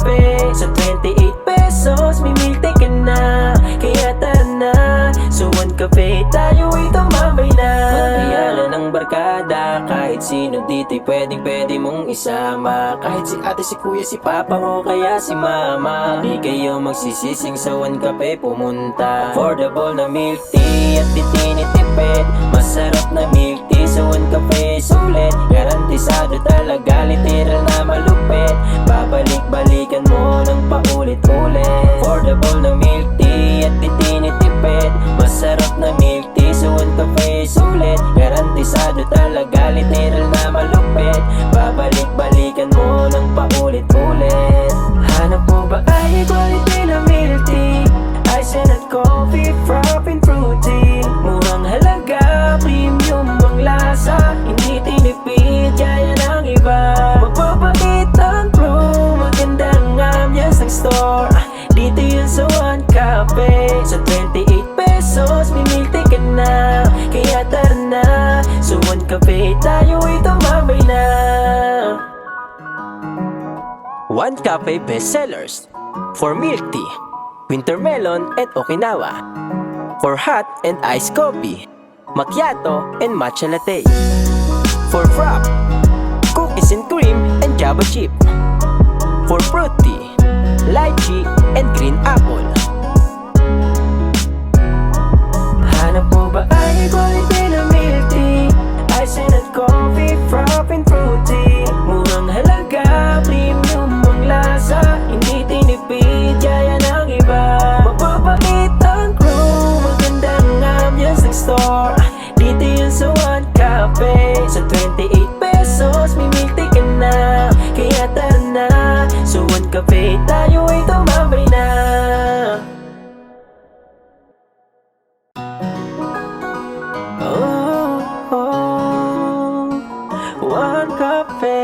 Cafe. Sa 28 pesos, may milk tea ka na. Kaya tara na, sa One Cafe tayo'y tumambay na. Magbiyanan ng barkada, kahit sino dito'y pwede mong isama. Kahit si ate, si kuya, si papa o kaya si mama, di kayo magsisising sa One Cafe pumunta. Affordable na milk tea at di tinitipid. Masarap na milk tea sa One Cafe, sulit. Garantisado talaga, literal na malupit. Babalik-balikan mo ng paulit-ulit. Affordable na milk tea at di tinitipid. Masarap na milk tea sa One Cafe, sulit. Garantisado talaga, literal na malupit. Babalik-balikan mo ng paulit-ulit. Hanap mo ba ay quality na milk tea? Ice and coffee, frap and fruity. Murang halaga, premium ang lasa. Hindi tinipid, kaya ng iba. Magpapakit ang crew, magandang ambience ng store. Dito yun sa One Cafe. Sa 28 pesos, may milk tea ka na. Kaya tara na, sa One Cafe tayo'y tumambay na. One Cafe bestsellers for milk tea, winter melon and Okinawa. For hot and iced coffee, macchiato and matcha latte. For frap, cookies and cream and java chip. For fruity, lychee and green apple. Hanap mo ba ay quality na milk tea? Ice and coffee, frap and fruity. Murang halaga, premium ang lasa. Hindi tinipid, kaya ng iba. Magpapakit ang crew, magandang ambience ng store. Dito yun sa One Cafe. Sa 28 pesos, may milk tea ka na. Kaya tara na, sa One Cafe tayo'y tumambay na. One Cafe.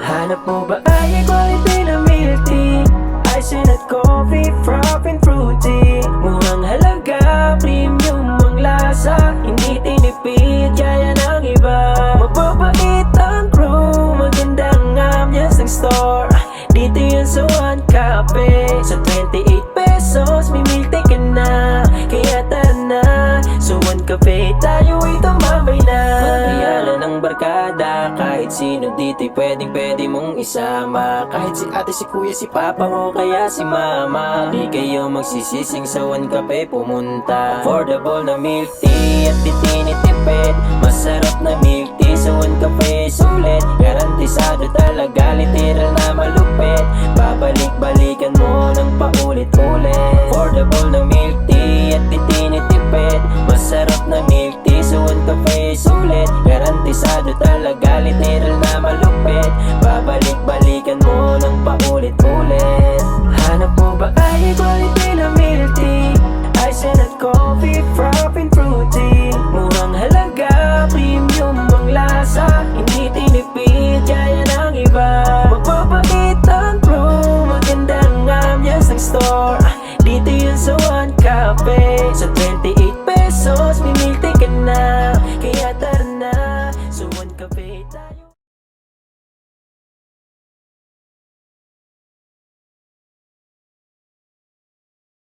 Hanap mo ba ay quality na milk tea? Ice and coffee, frap and fruity. Murang halaga, premium ang lasa. Hindi tinipid, kaya ng iba. Magpapait ang crew, magandang ambience ng store. Dito yun sa One Cafe. Sa 28 pesos, may milk tea ka na. Kaya tara na, sa One Cafe tayo'y tumambay na. Magbiyanan ng barkada, kahit sino dito'y pwede mong isama. Kahit si ate, si kuya, si papa o kaya si mama, di kayo magsisising sa One Cafe pumunta. Affordable na milk tea at di tinitipid. Masarap na milk tea sa One Cafe, sulit. Garantisado talaga, literal na malupit. Babalik-balikan mo ng paulit-ulit. Affordable na milk tea at di tinitipid. Masarap na milk tea sa One Cafe, sulit. Garantisado talaga, literal na malupit. Babalik-balikan mo ng paulit-ulit. Hanap mo ba ay quality na milk tea? Ice and coffee, frap and fruity. Murang halaga, premium ang lasa. Hindi tinipid, kaya ng iba. Magpapakit ang crew, magandang ambience ng store. Dito yun sa One Cafe. Sa